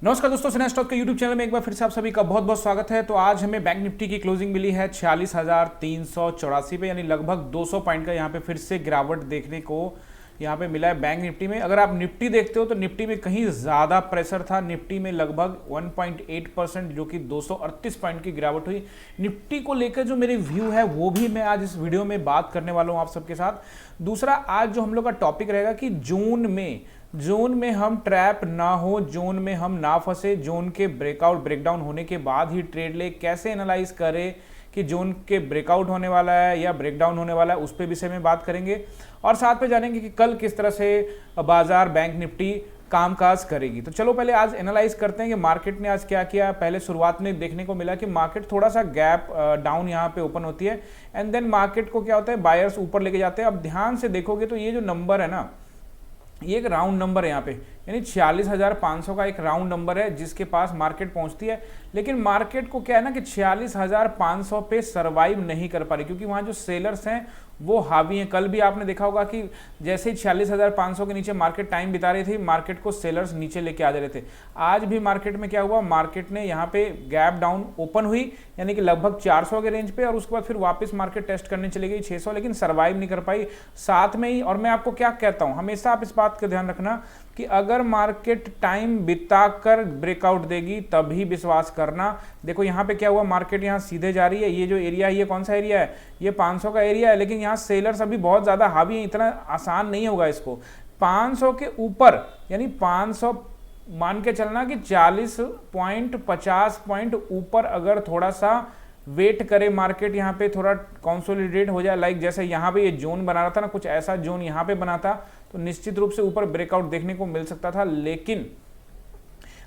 नमस्कार दोस्तों, सिन्हा स्टॉक के यूट्यूब चैनल में एक बार फिर से आप सभी का बहुत बहुत स्वागत है। तो आज हमें बैंक निफ्टी की क्लोजिंग मिली है 46,384 पे, यानी लगभग 200 पॉइंट का यहाँ पे फिर से गिरावट देखने को यहाँ पे मिला है बैंक निफ्टी में। अगर आप निफ्टी देखते हो तो निफ्टी में कहीं ज़्यादा प्रेशर था। निफ्टी में लगभग 1.8% जो कि 238 पॉइंट की गिरावट हुई। निफ्टी को लेकर जो मेरे व्यू है वो भी मैं आज इस वीडियो में बात करने वाला हूँ आप सबके साथ। दूसरा, आज जो हम लोग का टॉपिक रहेगा कि जोन में हम ट्रैप ना हो, जोन में हम ना फंसे, जोन के ब्रेकडाउन होने के बाद ही ट्रेड ले, कैसे एनालाइज करें कि जोन के ब्रेकआउट होने वाला है या ब्रेकडाउन होने वाला है, उस पे विषय में बात करेंगे। और साथ में जानेंगे कि कल किस तरह से बाजार बैंक निफ्टी कामकाज करेगी। तो चलो पहले आज एनालाइज करते हैं कि मार्केट ने आज क्या किया। पहले शुरुआत में देखने को मिला कि मार्केट थोड़ा सा गैप डाउन यहाँ पे ओपन होती है एंड देन मार्केट को क्या होता है, बायर्स ऊपर लेके जाते हैं। अब ध्यान से देखोगे तो ये जो नंबर है ना, ये एक राउंड नंबर है यहाँ पे, यानी 46,500 का एक राउंड नंबर है जिसके पास मार्केट पहुंचती है। लेकिन मार्केट को क्या है ना कि 46,500 पे सरवाइव नहीं कर पा रही, क्योंकि वहां जो सेलर्स हैं वो हावी हैं। कल भी आपने देखा होगा कि जैसे ही 46,500 के नीचे मार्केट टाइम बिता रही थी, मार्केट को सेलर्स नीचे लेके आ जा रहे थे। आज भी मार्केट में क्या हुआ, मार्केट ने यहाँ पे गैप डाउन ओपन हुई, यानी कि लगभग 400 के रेंज पे, और उसके बाद फिर वापस मार्केट टेस्ट करने चली गई 600, लेकिन सर्वाइव नहीं कर पाई साथ में ही। और मैं आपको क्या कहता हूँ, हमेशा आप इस बात का ध्यान रखना कि अगर मार्केट टाइम बिताकर ब्रेकआउट देगी तभी विश्वास करना। देखो यहाँ पे क्या हुआ, मार्केट यहाँ सीधे जा रही है। ये जो एरिया है ये कौन सा एरिया है, ये 500 का एरिया है, लेकिन यहाँ सेलर्स अभी बहुत ज्यादा हावी है, इतना आसान नहीं होगा इसको। 500 के ऊपर, यानी 500 मान के चलना कि 40 पॉइंट 50 पॉइंट ऊपर अगर थोड़ा सा वेट करे मार्केट, यहाँ पे थोड़ा कंसोलिडेट हो जाए, लाइक जैसे यहाँ पे ये जोन बना रहा था ना, कुछ ऐसा जोन यहाँ पे बना था, तो निश्चित रूप से ऊपर ब्रेकआउट देखने को मिल सकता था। लेकिन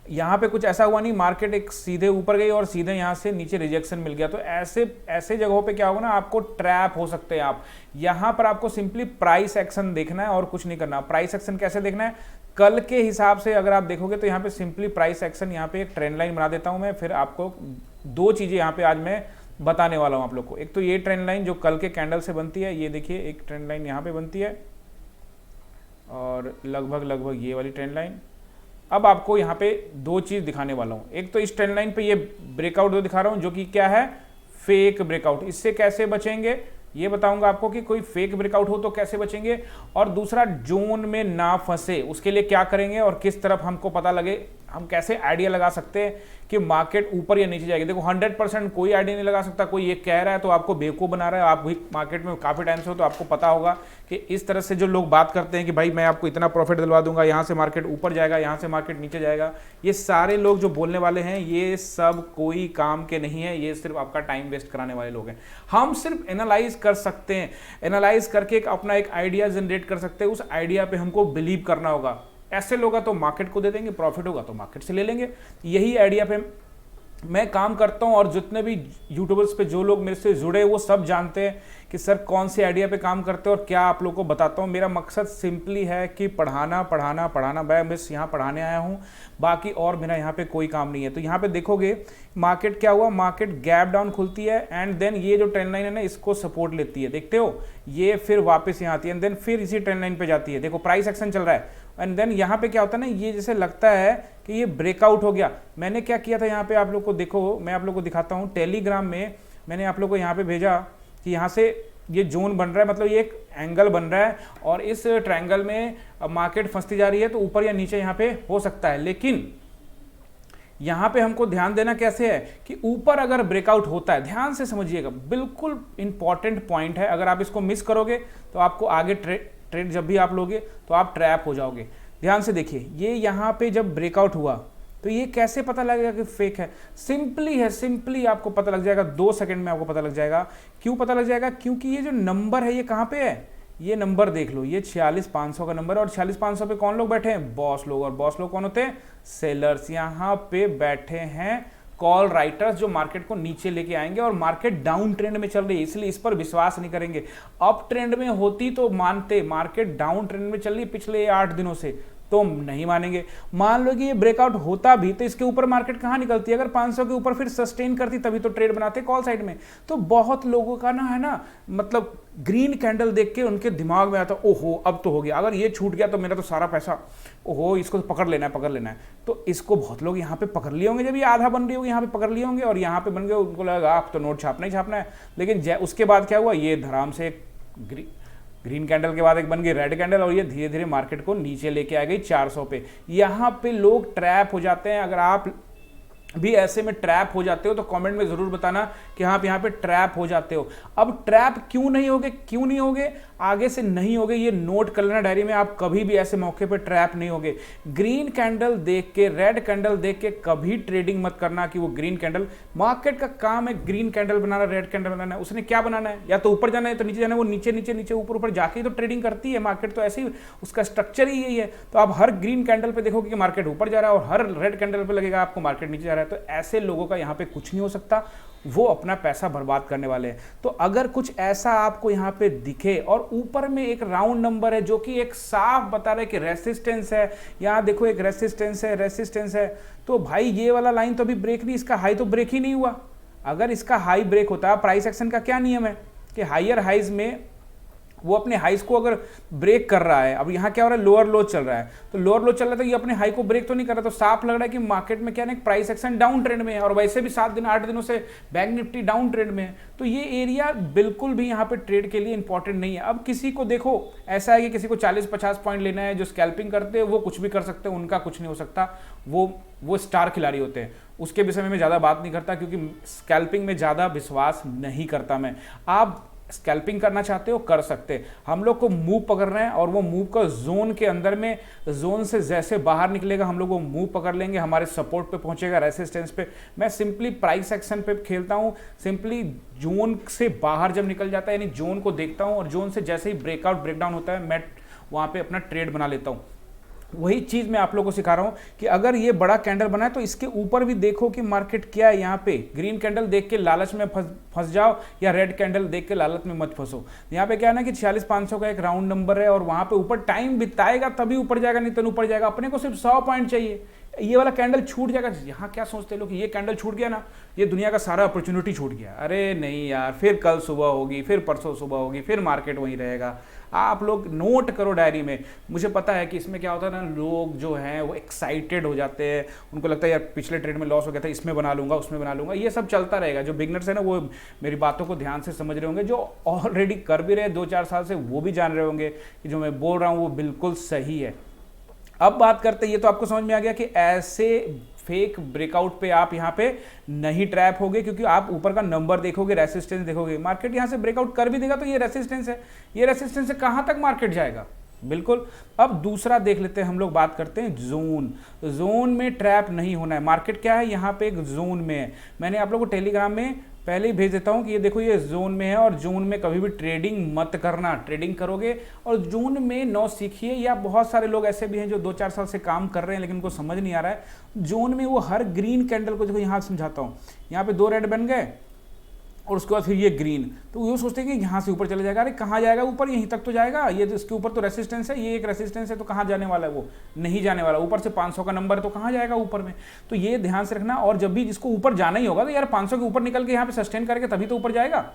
यहाँ पे कुछ ऐसा हुआ नहीं, मार्केट एक सीधे ऊपर गई और सीधे यहाँ से नीचे रिजेक्शन मिल गया। तो ऐसे जगहों पे क्या होगा ना, आपको ट्रैप हो सकते हैं आप। यहाँ पर आपको सिंपली प्राइस एक्शन देखना है और कुछ नहीं करना। प्राइस एक्शन कैसे देखना है, कल के हिसाब से अगर आप देखोगे तो यहाँ पे सिंपली प्राइस एक्शन, यहाँ पे एक ट्रेंड लाइन बना देता हूँ मैं, फिर आपको दो चीजें यहाँ पे आज मैं बताने वाला हूँ आप लोग को। एक तो ये ट्रेंड लाइन जो कल के कैंडल से बनती है, ये देखिए एक ट्रेंड लाइन यहाँ पे बनती है, और लगभग ये वाली ट्रेंड लाइन। अब आपको यहाँ पे दो चीज दिखाने वाला हूँ। एक तो इस ट्रेंड लाइन पे ये ब्रेकआउट जो दिखा रहा हूँ, जो कि क्या है, फेक ब्रेकआउट। इससे कैसे बचेंगे ये बताऊंगा आपको कि कोई फेक ब्रेकआउट हो तो कैसे बचेंगे। और दूसरा, जोन में ना फंसे उसके लिए क्या करेंगे और किस तरफ हमको पता लगे, हम कैसे आइडिया लगा सकते हैं कि मार्केट ऊपर या नीचे जाएगी। देखो 100% कोई आइडिया नहीं लगा सकता। कोई ये कह रहा है तो आपको बेवकूफ़ बना रहा है। आप भी मार्केट में काफ़ी टाइम से हो तो आपको पता होगा कि इस तरह से जो लोग बात करते हैं कि भाई मैं आपको इतना प्रॉफिट दिलवा दूंगा, यहाँ से मार्केट ऊपर जाएगा, यहाँ से मार्केट नीचे जाएगा, ये सारे लोग जो बोलने वाले हैं ये सब कोई काम के नहीं है। ये सिर्फ आपका टाइम वेस्ट कराने वाले लोग हैं। हम सिर्फ एनालाइज कर सकते हैं, एनालाइज करके अपना एक आइडिया जनरेट कर सकते हैं। उस आइडिया पे हमको बिलीव करना होगा। ऐसे लोग तो मार्केट को दे देंगे, प्रॉफिट होगा तो मार्केट से ले लेंगे। यही आइडिया पे मैं काम करता हूं, और जितने भी यूट्यूबर्स पे जो लोग मेरे से जुड़े वो सब जानते हैं कि सर कौन से आइडिया पे काम करते हैं और क्या आप लोगों को बताता हूं। मेरा मकसद सिंपली है कि पढ़ाना। मैं बस यहाँ पढ़ाने आया हूँ, बाकी और मेरा यहाँ पे कोई काम नहीं है। तो यहाँ पे देखोगे मार्केट क्या हुआ, मार्केट गैप डाउन खुलती है एंड देन ये जो ट्रेंड लाइन है ना इसको सपोर्ट लेती है, देखते हो, ये फिर वापस यहाँ आती है एंड देन फिर इसी ट्रेंड लाइन पे जाती है। देखो प्राइस एक्शन चल रहा है एंड देन यहाँ पे क्या होता है ना, ये जैसे लगता है कि ये ब्रेकआउट हो गया। मैंने क्या किया था यहाँ पे आप लोग को, देखो मैं आप लोग को दिखाता हूँ। टेलीग्राम में मैंने आप लोग को यहाँ पे भेजा कि यहाँ से ये जोन बन रहा है, मतलब ये एक एंगल बन रहा है और इस ट्रायंगल में मार्केट फंसती जा रही है, तो ऊपर या नीचे यहाँ पे हो सकता है। लेकिन यहाँ पे हमको ध्यान देना कैसे है कि ऊपर अगर ब्रेकआउट होता है, ध्यान से समझिएगा, बिल्कुल इंपॉर्टेंट पॉइंट है। अगर आप इसको मिस करोगे तो आपको आगे ट्रेड जब भी आप लोगे तो आप ट्रैप हो जाओगे। ध्यान से देखिए, ये यहाँ पे जब ब्रेकआउट हुआ तो ये कैसे पता लगेगा कि फेक है, सिंपली आपको पता लग जाएगा, 2 सेकंड में आपको पता लग जाएगा। क्यों पता लग जाएगा, क्योंकि ये जो नंबर है ये कहाँ पे है, ये नंबर देख लो, ये 46,500 का नंबर है। और 46,500 पे कौन लोग बैठे हैं, बॉस लोग। और बॉस लोग कौन होते हैं, सेलर्स। यहाँ पे बैठे हैं कॉल राइटर्स जो मार्केट को नीचे लेके आएंगे। और मार्केट डाउन ट्रेंड में चल रही है इसलिए इस पर विश्वास नहीं करेंगे। अप ट्रेंड में होती तो मानते, मार्केट डाउन ट्रेंड में चल रही पिछले 8 दिनों से, तो नहीं मानेंगे। मान लो कि ये ब्रेकआउट होता भी तो इसके ऊपर मार्केट कहां निकलती, अगर 500 के ऊपर फिर सस्टेन करती तभी तो ट्रेड बनाते कॉल साइड में। तो बहुत लोगों का ना है ना, मतलब ग्रीन कैंडल देख के उनके दिमाग में आता ओहो अब तो हो गया, अगर ये छूट गया तो मेरा तो सारा पैसा, ओहो इसको तो पकड़ लेना है पकड़ लेना है। तो इसको बहुत लोग यहाँ पे पकड़ लिए होंगे, जब ये आधा बन रही होगी यहाँ पे पकड़ लिए होंगे और यहाँ पे बन गए, उनको लगा आप तो नोट छापना ही छापना है। लेकिन उसके बाद क्या हुआ, ये धराम से ग्रीन कैंडल के बाद एक बन गई रेड कैंडल और ये धीरे धीरे मार्केट को नीचे लेके आ गई 400 पे। यहाँ पे लोग ट्रैप हो जाते हैं। अगर आप भी ऐसे में ट्रैप हो जाते हो तो कमेंट में जरूर बताना कि आप यहाँ पे ट्रैप हो जाते हो। अब ट्रैप क्यों नहीं होगे, क्यों नहीं होगे, आगे से नहीं होगे, ये नोट कर लेना डायरी में। आप कभी भी ऐसे मौके पे ट्रैप नहीं होगे। ग्रीन कैंडल देख के, रेड कैंडल देख के कभी ट्रेडिंग मत करना कि वो ग्रीन कैंडल, मार्केट का काम है ग्रीन कैंडल बनाना, रेड कैंडल बनाना है। उसने क्या बनाना है, या तो ऊपर जाना है तो नीचे जाना है, वो नीचे नीचे नीचे ऊपर ऊपर जाके ही तो ट्रेडिंग करती है मार्केट, तो ऐसे ही उसका स्ट्रक्चर ही यही है। तो आप हर ग्रीन कैंडल पे देखोगे कि मार्केट ऊपर जा रहा है और हर रेड कैंडल पे लगेगा आपको मार्केट नीचे जा रहा है। तो ऐसे लोगों का यहाँ पे कुछ नहीं हो सकता, वो अपना पैसा बर्बाद करने वाले हैं। तो अगर कुछ ऐसा आपको यहाँ पे दिखे और ऊपर में एक राउंड नंबर है जो कि एक साफ बता रहा है कि रेसिस्टेंस है, यहाँ देखो एक रेसिस्टेंस है, तो भाई ये वाला लाइन तो अभी ब्रेक नहीं, इसका हाई तो ब्रेक ही नहीं हुआ। अगर इसका हाई ब्रेक होता, प्राइस एक्शन का क्या नियम है कि हायर हाइज में वो अपने हाइस को अगर ब्रेक कर रहा है, अब यहाँ क्या हो रहा है, लोअर लो चल रहा है, तो लोअर लो चल रहा है तो ये अपने हाई को ब्रेक तो नहीं कर रहा, तो साफ लग रहा है कि मार्केट में क्या ना प्राइस एक्शन डाउन ट्रेंड में है और वैसे भी 7 दिन 8 दिनों से बैंक निफ्टी डाउन ट्रेंड में है। तो ये एरिया बिल्कुल भी यहाँ पे ट्रेड के लिए इंपॉर्टेंट नहीं है। अब किसी को देखो ऐसा है कि किसी को 40-50 पॉइंट लेना है, जो स्कैल्पिंग करते हैं वो कुछ भी कर सकते हैं, उनका कुछ नहीं हो सकता, वो स्टार खिलाड़ी होते हैं। उसके विषय में मैं ज़्यादा बात नहीं करता क्योंकि स्कैल्पिंग में ज़्यादा विश्वास नहीं करता मैं। आप स्कैल्पिंग करना चाहते हो कर सकते, हम लोग को मूव पकड़ना है और वो मूव का जोन के अंदर में, जोन से जैसे बाहर निकलेगा हम लोग वो मूव पकड़ लेंगे, हमारे सपोर्ट पे पहुंचेगा, रेसिस्टेंस पे। मैं सिंपली प्राइस एक्शन पे खेलता हूं, सिंपली जोन से बाहर जब निकल जाता है यानी जोन को देखता हूं और जोन से जैसे ही ब्रेकआउट ब्रेकडाउन होता है मैं वहां पे अपना ट्रेड बना लेता हूं। वही चीज मैं आप लोगों को सिखा रहा हूं कि अगर ये बड़ा कैंडल बना है तो इसके ऊपर भी देखो कि मार्केट क्या है। यहाँ पे ग्रीन कैंडल देख के लालच में फंस जाओ या रेड कैंडल देख के लालच में मत फंसो। यहाँ पे क्या है ना कि 46,500 का एक राउंड नंबर है और वहां पे ऊपर टाइम बिताएगा तभी ऊपर जाएगा, नहीं तो ऊपर जाएगा। अपने को सिर्फ 100 पॉइंट चाहिए, ये वाला कैंडल छूट जाएगा। यहाँ क्या सोचते लोग, ये कैंडल छूट गया ना, ये दुनिया का सारा अपॉर्चुनिटी छूट गया। अरे नहीं यार, फिर कल सुबह होगी, फिर परसों सुबह होगी, फिर मार्केट वहीं रहेगा। आप लोग नोट करो डायरी में। मुझे पता है कि इसमें क्या होता है ना, लोग जो हैं वो एक्साइटेड हो जाते हैं, उनको लगता है यार पिछले ट्रेड में लॉस हो गया था, इसमें बना लूंगा उसमें बना लूंगा, ये सब चलता रहेगा। जो बिगनर्स है ना वो मेरी बातों को ध्यान से समझ रहे होंगे, जो ऑलरेडी कर भी रहे 2-4 साल से वो भी जान रहे होंगे कि जो मैं बोल रहा हूँ वो बिल्कुल सही है। अब बात करते हैं, ये तो आपको समझ में आ गया कि ऐसे फेक ब्रेकआउट पे आप यहाँ पे नहीं ट्रैप होगे क्योंकि आप ऊपर का नंबर देखोगे, रेसिस्टेंस देखोगे। मार्केट यहाँ से ब्रेकआउट कर भी देगा तो ये रेसिस्टेंस है, ये रेसिस्टेंस से कहाँ तक मार्केट जाएगा, बिल्कुल। अब दूसरा देख लेते हैं, हम लोग बात करते हैं जोन। जोन में ट्रैप नहीं होना है। मार्केट क्या है, यहाँ पे एक जोन में है। मैंने आप लोगों को टेलीग्राम में पहले ही भेज देता हूँ कि ये देखो ये जोन में है और जोन में कभी भी ट्रेडिंग मत करना। ट्रेडिंग करोगे और जोन में न सीखिए, या बहुत सारे लोग ऐसे भी हैं जो 2-4 साल से काम कर रहे हैं लेकिन उनको समझ नहीं आ रहा है। जोन में वो हर ग्रीन कैंडल को देखो, यहाँ समझाता हूँ, यहाँ पे 2 रेड बन गए और उसके बाद फिर ये ग्रीन, तो वो सोचते हैं कि यहाँ से ऊपर चले जाएगा। अरे कहाँ जाएगा ऊपर, यहीं तक तो जाएगा, ये तो इसके ऊपर तो रेसिस्टेंस है, ये एक रेसिस्टेंस है, तो कहाँ जाने वाला है, वो नहीं जाने वाला। ऊपर से 500 का नंबर है तो कहाँ जाएगा ऊपर में, तो ये ध्यान से रखना। और जब भी जिसको ऊपर जाना ही होगा तो यार 500 के ऊपर निकल के यहाँ पे सस्टेन करके तभी तो ऊपर जाएगा।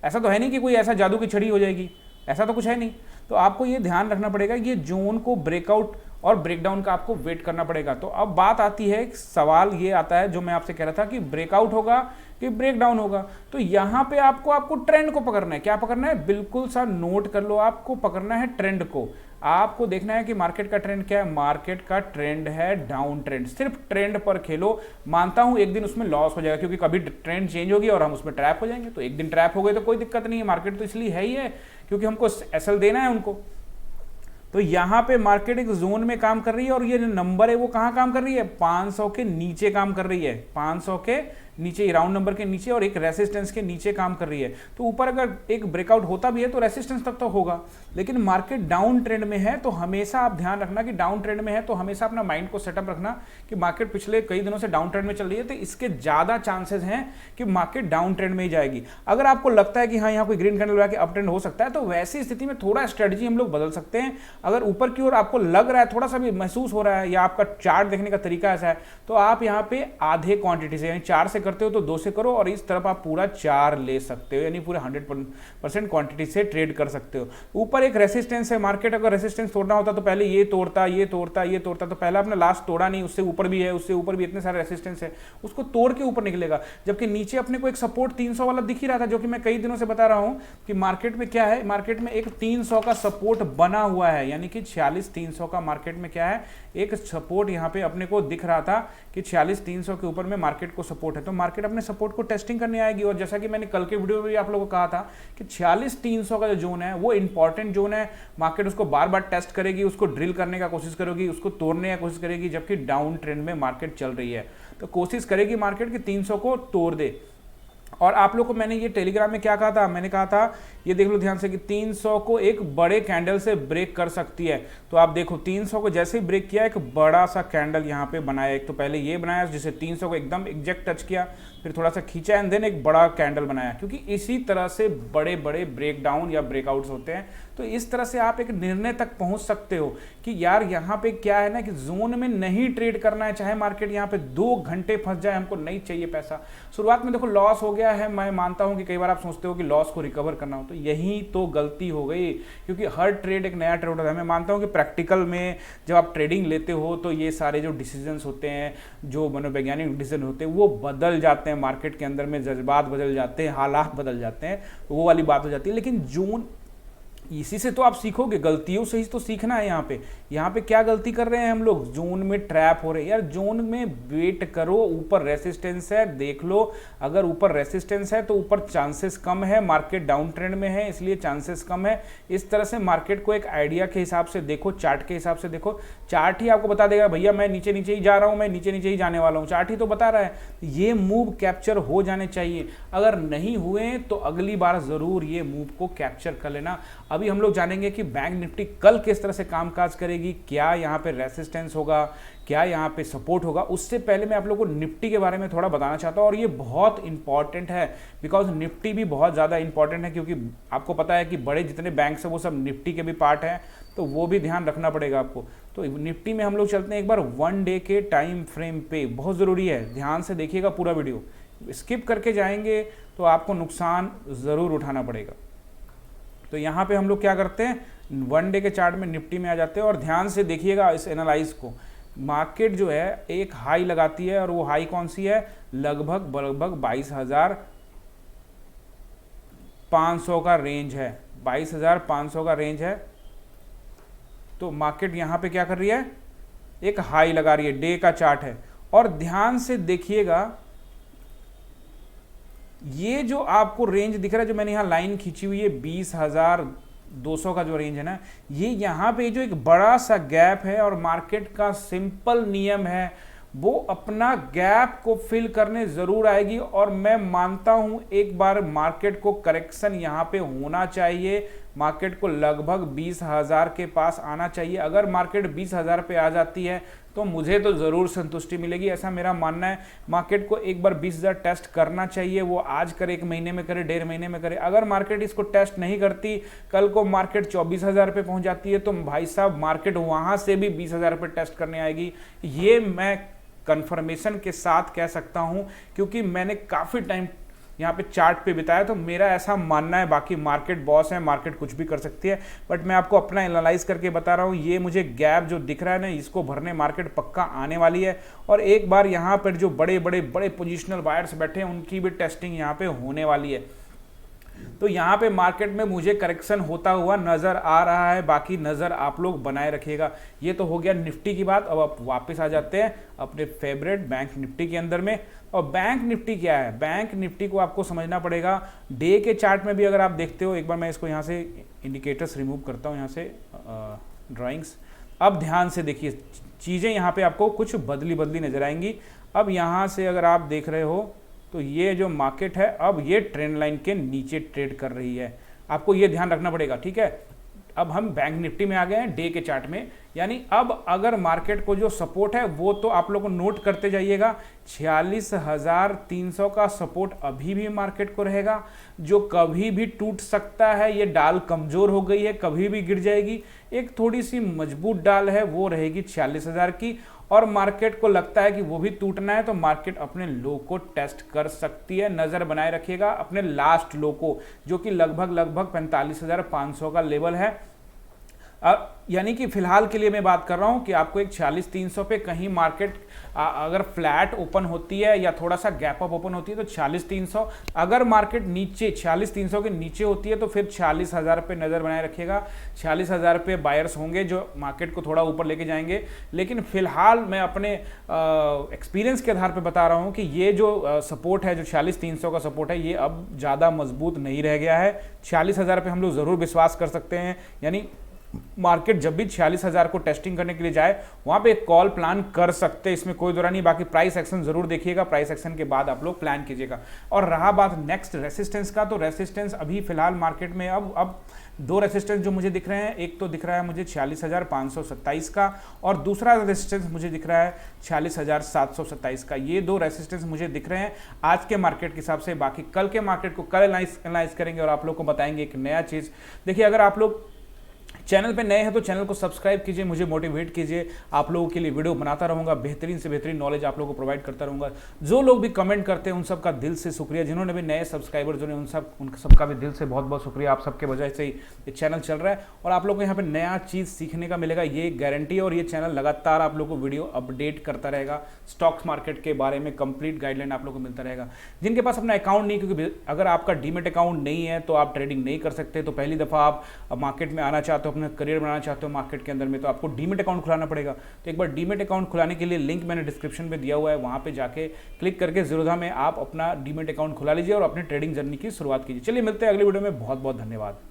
ऐसा तो है नहीं कि कोई ऐसा जादू की छड़ी हो जाएगी, ऐसा तो कुछ है नहीं। तो आपको ये ध्यान रखना पड़ेगा कि ये जोन को ब्रेकआउट और ब्रेकडाउन का आपको वेट करना पड़ेगा। तो अब बात आती है, सवाल ये आता है जो मैं आपसे कह रहा था कि ब्रेकआउट होगा कि ब्रेकडाउन होगा। तो यहाँ पे आपको ट्रेंड को पकड़ना है। क्या पकड़ना है, बिल्कुल सा नोट कर लो, आपको पकड़ना है ट्रेंड को। आपको देखना है कि मार्केट का ट्रेंड क्या है। मार्केट का ट्रेंड है डाउन ट्रेंड, सिर्फ ट्रेंड पर खेलो। मानता हूं एक दिन उसमें लॉस हो जाएगा क्योंकि कभी ट्रेंड चेंज होगी और हम उसमें ट्रैप हो जाएंगे। तो एक दिन ट्रैप हो गए तो कोई दिक्कत नहीं है, मार्केट तो इसलिए है ही है क्योंकि हमको एसएल देना है उनको। तो यहाँ पे मार्केट एक जोन में काम कर रही है और ये जो नंबर है वो कहाँ काम कर रही है, 500 के नीचे काम कर रही है, 500 के नीचे, राउंड नंबर के नीचे और एक रेसिस्टेंस के नीचे काम कर रही है। तो ऊपर अगर एक ब्रेकआउट होता भी है तो रेसिस्टेंस तक तो होगा, लेकिन मार्केट डाउन ट्रेंड में है तो हमेशा आप ध्यान रखना कि डाउन ट्रेंड में है तो हमेशा अपना माइंड को सेटअप रखना कि मार्केट पिछले कई दिनों से डाउन ट्रेंड में चल रही है तो इसके ज़्यादा चांसेस हैं कि मार्केट डाउन ट्रेंड में ही जाएगी। अगर आपको लगता है कि हाँ यहाँ कोई ग्रीन कैंडल लगा के अप ट्रेंड हो सकता है तो वैसी स्थिति में थोड़ा स्ट्रेटजी हम लोग बदल सकते हैं। अगर ऊपर की ओर आपको लग रहा है, थोड़ा सा भी महसूस हो रहा है या आपका चार्ट देखने का तरीका ऐसा है तो आप यहाँ पे आधे क्वांटिटी से यानी 4 से करते हो तो 2 से करो, और इस तरफ आप पूरा 4 ले सकते हो, यानी पूरे 100% क्वांटिटी से ट्रेड कर सकते हो। ऊपर एक रेसिस्टेंस है, मार्केट अगर रेसिस्टेंस तोड़ना होता तो पहले ये तोड़ता, ये तोड़ता, ये तोड़ता, तो पहला आपने लास्ट तोड़ा नहीं, उससे ऊपर भी है, उससे ऊपर भी इतने सारे रेसिस्टेंस है, उसको तोड़ के ऊपर निकलेगा। जबकि नीचे अपने को एक सपोर्ट 300 वाला दिख ही रहा था, जो कि मैं कई दिनों से बता रहा हूं कि मार्केट में क्या है, मार्केट में एक 300 का सपोर्ट बना हुआ है, यानी कि 46,300 का मार्केट में क्या है, एक सपोर्ट यहां पे अपने को दिख रहा था कि 46,300 के ऊपर में मार्केट को सपोर्ट है। तो मार्केट अपने सपोर्ट को टेस्टिंग करने आएगी, और जैसा कि मैंने कल के वीडियो में भी आप लोगों को कहा था कि 46,300 का जो जोन है वो इंपॉर्टेंट जोन है। मार्केट उसको बार बार टेस्ट करेगी, उसको ड्रिल करने का कोशिश करेगी, उसको तोड़ने की कोशिश करेगी, जबकि डाउन ट्रेंड में मार्केट चल रही है। तो कोशिश करेगी मार्केट कि 300 को तोड़ दे। और आप लोग को मैंने ये टेलीग्राम में क्या कहा था, मैंने कहा था ये देख लो ध्यान से कि 300 को एक बड़े कैंडल से ब्रेक कर सकती है। तो आप देखो 300 को जैसे ही ब्रेक किया, एक बड़ा सा कैंडल यहाँ पे बनाया। एक तो पहले ये बनाया जिसे 300 को एकदम एग्जैक्ट टच किया, फिर थोड़ा सा खींचा एंड देन एक बड़ा कैंडल बनाया, क्योंकि इसी तरह से बड़े बड़े ब्रेकडाउन या ब्रेकआउट्स होते हैं। तो इस तरह से आप एक निर्णय तक पहुंच सकते हो कि यार यहाँ पे क्या है ना कि जोन में नहीं ट्रेड करना है, चाहे मार्केट यहाँ पे 2 घंटे फंस जाए, हमको नहीं चाहिए पैसा। शुरुआत में देखो लॉस हो गया है, मैं मानता हूं कि कई बार आप सोचते हो कि लॉस को रिकवर करना हो, तो यही तो गलती हो गई, क्योंकि हर ट्रेड एक नया ट्रेड होता है। मैं मानता हूं कि प्रैक्टिकल में जब आप ट्रेडिंग लेते हो तो ये सारे जो डिसीजंस होते हैं, जो मनोवैज्ञानिक डिसीजन होते हैं, वो बदल जाते हैं मार्केट के अंदर में, जज्बात बदल जाते हैं, हालात बदल जाते हैं, वो वाली बात हो जाती है। लेकिन जोन इसी से तो आप सीखोगे, गलतियों से ही तो सीखना है। यहाँ पे क्या गलती कर रहे हैं हम लोग, जोन में ट्रैप हो रहे हैं। यार जोन में वेट करो, ऊपर रेसिस्टेंस है देख लो, अगर ऊपर रेसिस्टेंस है तो ऊपर चांसेस कम है, मार्केट डाउन ट्रेंड में है इसलिए चांसेस कम है। इस तरह से मार्केट को एक आइडिया के हिसाब से देखो, चार्ट के हिसाब से देखो, चार्ट ही आपको बता देगा भैया मैं नीचे नीचे ही जा रहा हूँ, मैं नीचे नीचे ही जाने वाला हूँ, चार्ट ही तो बता रहा है। ये मूव कैप्चर हो जाने चाहिए, अगर नहीं हुए तो अगली बार जरूर ये मूव को कैप्चर कर लेना। अभी हम लोग जानेंगे कि बैंक निफ्टी कल किस तरह से कामकाज करेगी, क्या यहाँ पे रेसिस्टेंस होगा, क्या यहाँ पे सपोर्ट होगा। उससे पहले मैं आप लोगों को निफ्टी के बारे में थोड़ा बताना चाहता हूँ, और ये बहुत इंपॉर्टेंट है, बिकॉज निफ्टी भी बहुत ज़्यादा इंपॉर्टेंट है, क्योंकि आपको पता है कि बड़े जितने बैंक्स हैं वो सब निफ्टी के भी पार्ट हैं, तो वो भी ध्यान रखना पड़ेगा आपको। तो निफ्टी में हम लोग चलते हैं एक बार 1 डे के टाइम फ्रेम पे, बहुत ज़रूरी है, ध्यान से देखिएगा पूरा वीडियो, स्किप करके जाएंगे तो आपको नुकसान ज़रूर उठाना पड़ेगा। तो यहाँ पे हम लोग क्या करते हैं, 1 डे के चार्ट में निफ्टी में आ जाते हैं, और ध्यान से देखिएगा इस एनालाइज को। मार्केट जो है एक हाई लगाती है, और वो हाई कौन सी है, लगभग 22,500 का रेंज है, 22,500 का रेंज है। तो मार्केट यहाँ पे क्या कर रही है, एक हाई लगा रही है, डे का चार्ट है। और ध्यान से देखिएगा ये जो आपको रेंज दिख रहा है, जो मैंने यहाँ लाइन खींची हुई है 20,200 का जो रेंज है ना, ये यहाँ पे जो एक बड़ा सा गैप है, और मार्केट का सिंपल नियम है वो अपना गैप को फिल करने जरूर आएगी। और मैं मानता हूं एक बार मार्केट को करेक्शन यहां पे होना चाहिए, मार्केट को लगभग 20,000 के पास आना चाहिए। अगर मार्केट 20,000 पे आ जाती है तो मुझे तो ज़रूर संतुष्टि मिलेगी, ऐसा मेरा मानना है। मार्केट को एक बार 20,000 टेस्ट करना चाहिए, वो आज करे, 1 महीने में करे, 1.5 महीने में करे। अगर मार्केट इसको टेस्ट नहीं करती, कल को मार्केट 24,000 पे पहुंच जाती है, तो भाई साहब मार्केट वहां से भी 20,000 पे टेस्ट करने आएगी। ये मैं कंफर्मेशन के साथ कह सकता हूं, क्योंकि मैंने काफ़ी टाइम यहाँ पे चार्ट पे बिताया, तो मेरा ऐसा मानना है। बाकी मार्केट बॉस है, मार्केट कुछ भी कर सकती है, बट मैं आपको अपना एनालाइज करके बता रहा हूँ। ये मुझे गैप जो दिख रहा है ना, इसको भरने मार्केट पक्का आने वाली है। और एक बार यहाँ पर जो बड़े बड़े पोजिशनल बायर्स बैठे हैं, उनकी भी टेस्टिंग यहाँ पे होने वाली है। तो यहाँ पे मार्केट में मुझे करेक्शन होता हुआ नज़र आ रहा है, बाकी नज़र आप लोग बनाए रखिएगा। ये तो हो गया निफ्टी की बात। अब आप वापस आ जाते हैं अपने फेवरेट बैंक निफ्टी के अंदर में। और बैंक निफ्टी क्या है, बैंक निफ्टी को आपको समझना पड़ेगा। डे के चार्ट में भी अगर आप देखते हो, एक बार मैं इसको यहाँ से इंडिकेटर्स रिमूव करता हूँ, यहाँ से ड्राइंग्स। अब ध्यान से देखिए, चीज़ें यहाँ पे आपको कुछ बदली नजर आएंगी। अब यहाँ से अगर आप देख रहे हो तो ये जो मार्केट है, अब ये ट्रेंड लाइन के नीचे ट्रेड कर रही है, आपको ये ध्यान रखना पड़ेगा, ठीक है। अब हम बैंक निफ्टी में आ गए हैं डे के चार्ट में, यानी अब अगर मार्केट को जो सपोर्ट है वो तो आप लोग को नोट करते जाइएगा। 46,300 का सपोर्ट अभी भी मार्केट को रहेगा, जो कभी भी टूट सकता है। ये डाल कमजोर हो गई है, कभी भी गिर जाएगी। एक थोड़ी सी मजबूत डाल है, वो रहेगी 46,000 की। और मार्केट को लगता है कि वो भी टूटना है, तो मार्केट अपने लो को टेस्ट कर सकती है। नज़र बनाए रखिएगा अपने लास्ट लो को, जो कि लगभग 45,500 का लेवल है। यानी कि फिलहाल के लिए मैं बात कर रहा हूं कि आपको एक 46,300 पे कहीं मार्केट अगर फ्लैट ओपन होती है या थोड़ा सा गैप अप ओपन होती है तो 46,300, अगर मार्केट नीचे 46,300 के नीचे होती है तो फिर 40,000 पे नज़र बनाए रखिएगा। 40,000 पे बायर्स होंगे जो मार्केट को थोड़ा ऊपर लेके जाएंगे। लेकिन फिलहाल मैं अपने एक्सपीरियंस के आधार पर बता रहा हूँ कि ये जो सपोर्ट है, जो 46,300 का सपोर्ट है, ये अब ज़्यादा मजबूत नहीं रह गया है। 40,000 पे हम लोग ज़रूर विश्वास कर सकते हैं। यानी मार्केट जब भी 46,000 को टेस्टिंग करने के लिए जाए वहां पे एक कॉल प्लान कर सकते हैं, इसमें कोई दौरा नहीं। बाकी प्राइस एक्शन जरूर देखिएगा, प्राइस एक्शन के बाद आप लोग प्लान कीजिएगा। और रहा बात नेक्स्ट रेसिस्टेंस का, तो रेसिस्टेंस अभी फिलहाल मार्केट में अब दो रेसिस्टेंस जो मुझे दिख रहे हैं, एक तो दिख रहा है मुझे 46,527 का और दूसरा रेसिस्टेंस मुझे दिख रहा है 46,727 का। ये दो रेसिस्टेंस मुझे दिख रहे हैं आज के मार्केट के हिसाब से। बाकी कल के मार्केट को कल एनालाइज करेंगे और आप लोग को बताएंगे एक नया चीज़। देखिए, अगर आप लोग चैनल पे नए हैं तो चैनल को सब्सक्राइब कीजिए, मुझे मोटिवेट कीजिए। आप लोगों के लिए वीडियो बनाता रहूँगा, बेहतरीन से बेहतरीन नॉलेज आप लोगों को प्रोवाइड करता रहूँगा। जो लोग भी कमेंट करते हैं उन सब का दिल से शुक्रिया, जिन्होंने भी नए सब्सक्राइबर जुड़े उन सबका भी दिल से बहुत बहुत शुक्रिया। आप सबके वजह से ही ये चैनल चल रहा है और आप लोग को यहाँ पर नया चीज़ सीखने का मिलेगा, ये गारंटी है। और ये चैनल लगातार आप लोग को वीडियो अपडेट करता रहेगा, स्टॉक्स मार्केट के बारे में कंप्लीट गाइडलाइन आप लोग को मिलता रहेगा। जिनके पास अपना अकाउंट नहीं, क्योंकि अगर आपका डीमेट अकाउंट नहीं है तो आप ट्रेडिंग नहीं कर सकते। तो पहली दफ़ा आप मार्केट में आना चाहते हो, अपना करियर बनाना चाहते हो मार्केट के अंदर में, तो आपको डीमेट अकाउंट खुलाना पड़ेगा। तो एक बार डीमेट अकाउंट खुलाने के लिए लिंक मैंने डिस्क्रिप्शन में दिया हुआ है, वहां पे जाके क्लिक करके ज़ीरोधा में आप अपना डीमेट अकाउंट खुला लीजिए और अपनी ट्रेडिंग जर्नी की शुरुआत कीजिए। चलिए मिलते हैं अगली वीडियो में। बहुत बहुत धन्यवाद।